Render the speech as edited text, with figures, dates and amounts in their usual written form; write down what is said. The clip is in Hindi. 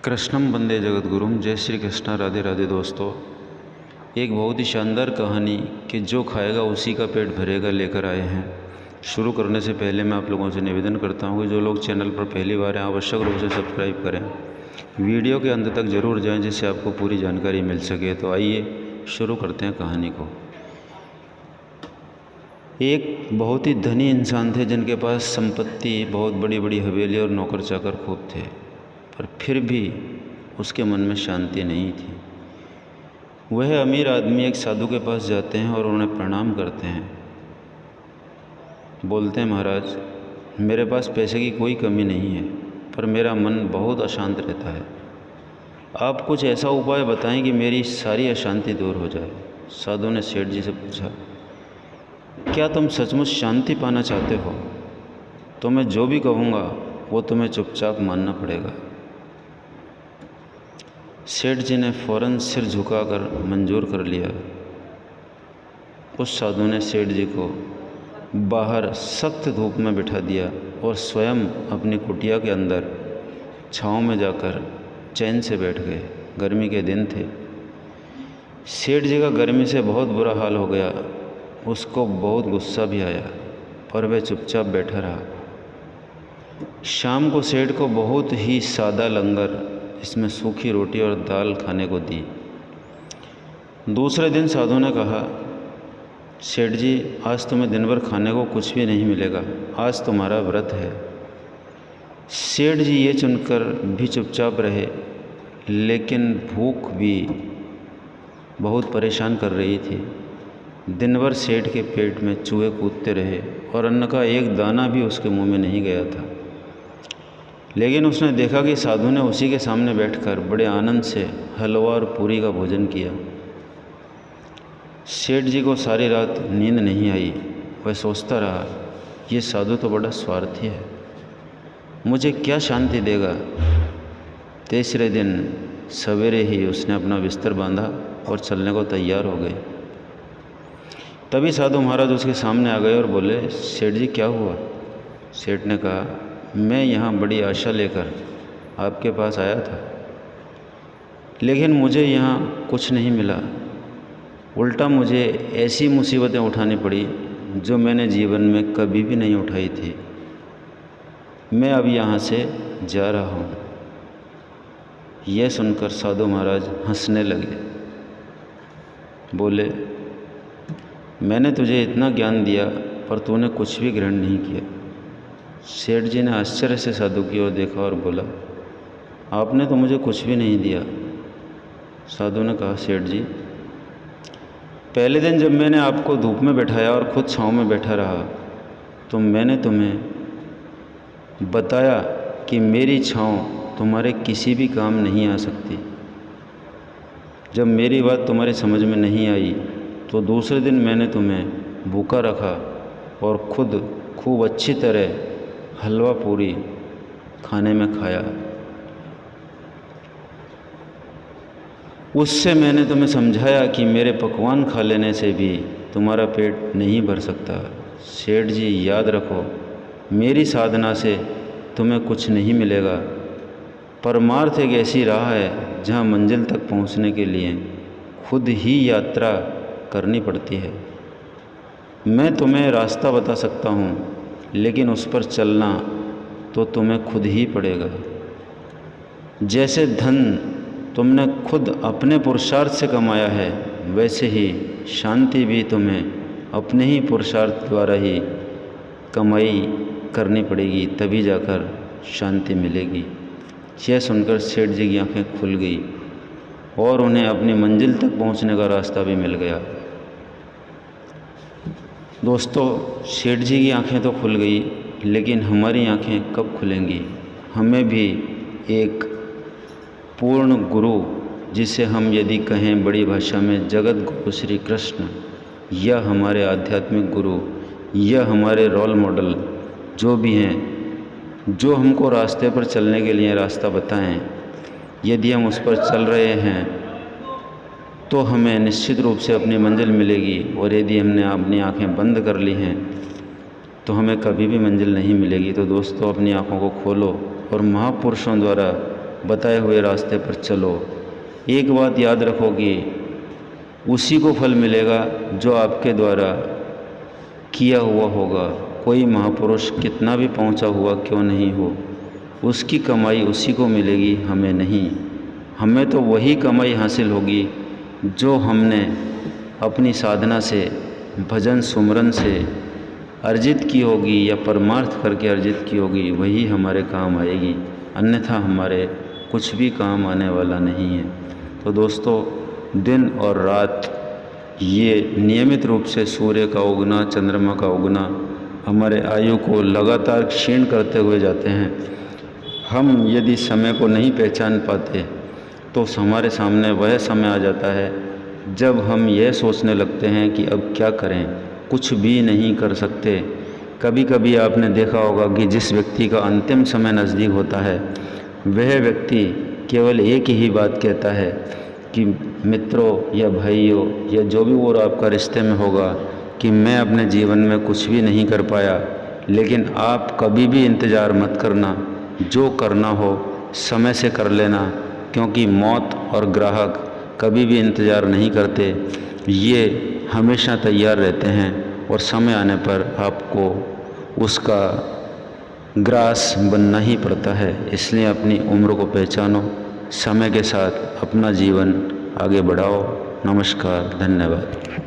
कृष्णम वंदे जगद्गुरुम। जय श्री कृष्णा। राधे राधे दोस्तों। एक बहुत ही शानदार कहानी कि जो खाएगा उसी का पेट भरेगा लेकर आए हैं। शुरू करने से पहले मैं आप लोगों से निवेदन करता हूं कि जो लोग चैनल पर पहली बार हैं आवश्यक रूप से सब्सक्राइब करें, वीडियो के अंत तक ज़रूर जाएं जिससे आपको पूरी जानकारी मिल सके। तो आइए शुरू करते हैं कहानी को। एक बहुत ही धनी इंसान थे जिनके पास संपत्ति, बहुत बड़ी बड़ी हवेली और नौकर चाकर खूब थे, पर फिर भी उसके मन में शांति नहीं थी। वह अमीर आदमी एक साधु के पास जाते हैं और उन्हें प्रणाम करते हैं। बोलते हैं, महाराज, मेरे पास पैसे की कोई कमी नहीं है, पर मेरा मन बहुत अशांत रहता है। आप कुछ ऐसा उपाय बताएं कि मेरी सारी अशांति दूर हो जाए। साधु ने सेठ जी से पूछा, क्या तुम सचमुच शांति पाना चाहते हो? तो मैं जो भी कहूँगा वो तुम्हें चुपचाप मानना पड़ेगा। सेठ जी ने फ़ौरन सिर झुकाकर मंजूर कर लिया। उस साधु ने सेठ जी को बाहर सख्त धूप में बिठा दिया और स्वयं अपनी कुटिया के अंदर छाँव में जाकर चैन से बैठ गए। गर्मी के दिन थे। सेठ जी का गर्मी से बहुत बुरा हाल हो गया। उसको बहुत गुस्सा भी आया, पर वह चुपचाप बैठा रहा। शाम को सेठ को बहुत ही सादा लंगर, इसमें सूखी रोटी और दाल खाने को दी। दूसरे दिन साधु ने कहा, सेठ जी, आज तुम्हें दिन भर खाने को कुछ भी नहीं मिलेगा, आज तुम्हारा व्रत है। सेठ जी ये सुनकर भी चुपचाप रहे, लेकिन भूख भी बहुत परेशान कर रही थी। दिन भर सेठ के पेट में चूहे कूदते रहे और अन्न का एक दाना भी उसके मुंह में नहीं गया था। लेकिन उसने देखा कि साधु ने उसी के सामने बैठकर बड़े आनंद से हलवा और पूरी का भोजन किया। सेठ जी को सारी रात नींद नहीं आई। वह सोचता रहा, ये साधु तो बड़ा स्वार्थी है, मुझे क्या शांति देगा। तीसरे दिन सवेरे ही उसने अपना बिस्तर बांधा और चलने को तैयार हो गए। तभी साधु महाराज उसके सामने आ गए और बोले, सेठ जी क्या हुआ? सेठ ने कहा, मैं यहाँ बड़ी आशा लेकर आपके पास आया था, लेकिन मुझे यहाँ कुछ नहीं मिला। उल्टा मुझे ऐसी मुसीबतें उठानी पड़ी जो मैंने जीवन में कभी भी नहीं उठाई थी। मैं अब यहाँ से जा रहा हूँ। यह सुनकर साधु महाराज हंसने लगे। बोले, मैंने तुझे इतना ज्ञान दिया पर तूने कुछ भी ग्रहण नहीं किया। सेठ जी ने आश्चर्य से साधु की ओर देखा और बोला, आपने तो मुझे कुछ भी नहीं दिया। साधु ने कहा, सेठ जी, पहले दिन जब मैंने आपको धूप में बैठाया और खुद छाँव में बैठा रहा तो मैंने तुम्हें बताया कि मेरी छाँव तुम्हारे किसी भी काम नहीं आ सकती। जब मेरी बात तुम्हारी समझ में नहीं आई तो दूसरे दिन मैंने तुम्हें भूखा रखा और खुद खूब अच्छी तरह हलवा पूरी खाने में खाया। उससे मैंने तुम्हें समझाया कि मेरे पकवान खा लेने से भी तुम्हारा पेट नहीं भर सकता। सेठ जी, याद रखो, मेरी साधना से तुम्हें कुछ नहीं मिलेगा। परमार्थ एक ऐसी राह है जहाँ मंजिल तक पहुँचने के लिए खुद ही यात्रा करनी पड़ती है। मैं तुम्हें रास्ता बता सकता हूँ, लेकिन उस पर चलना तो तुम्हें खुद ही पड़ेगा। जैसे धन तुमने खुद अपने पुरुषार्थ से कमाया है, वैसे ही शांति भी तुम्हें अपने ही पुरुषार्थ द्वारा ही कमाई करनी पड़ेगी, तभी जाकर शांति मिलेगी। यह सुनकर सेठ जी की आंखें खुल गई और उन्हें अपनी मंजिल तक पहुंचने का रास्ता भी मिल गया। दोस्तों, सेठ जी की आंखें तो खुल गई, लेकिन हमारी आंखें कब खुलेंगी? हमें भी एक पूर्ण गुरु, जिसे हम यदि कहें बड़ी भाषा में जगत गुरु श्री कृष्ण, या हमारे आध्यात्मिक गुरु, या हमारे रोल मॉडल जो भी हैं, जो हमको रास्ते पर चलने के लिए रास्ता बताएं, यदि हम उस पर चल रहे हैं तो हमें निश्चित रूप से अपनी मंजिल मिलेगी। और यदि हमने अपनी आंखें बंद कर ली हैं तो हमें कभी भी मंजिल नहीं मिलेगी। तो दोस्तों, अपनी आंखों को खोलो और महापुरुषों द्वारा बताए हुए रास्ते पर चलो। एक बात याद रखोगी, उसी को फल मिलेगा जो आपके द्वारा किया हुआ होगा। कोई महापुरुष कितना भी पहुंचा हुआ क्यों नहीं हो, उसकी कमाई उसी को मिलेगी, हमें नहीं। हमें तो वही कमाई हासिल होगी जो हमने अपनी साधना से, भजन सुमरन से अर्जित की होगी या परमार्थ करके अर्जित की होगी, वही हमारे काम आएगी, अन्यथा हमारे कुछ भी काम आने वाला नहीं है। तो दोस्तों, दिन और रात ये नियमित रूप से सूर्य का उगना, चंद्रमा का उगना हमारे आयु को लगातार क्षीण करते हुए जाते हैं। हम यदि समय को नहीं पहचान पाते तो हमारे सामने वह समय आ जाता है जब हम यह सोचने लगते हैं कि अब क्या करें, कुछ भी नहीं कर सकते। कभी कभी आपने देखा होगा कि जिस व्यक्ति का अंतिम समय नज़दीक होता है, वह व्यक्ति केवल एक ही बात कहता है कि मित्रों या भाइयों या जो भी और आपका रिश्ते में होगा कि मैं अपने जीवन में कुछ भी नहीं कर पाया। लेकिन आप कभी भी इंतज़ार मत करना, जो करना हो समय से कर लेना, क्योंकि मौत और ग्राहक कभी भी इंतज़ार नहीं करते, ये हमेशा तैयार रहते हैं और समय आने पर आपको उसका ग्रास बनना ही पड़ता है। इसलिए अपनी उम्र को पहचानो, समय के साथ अपना जीवन आगे बढ़ाओ। नमस्कार, धन्यवाद।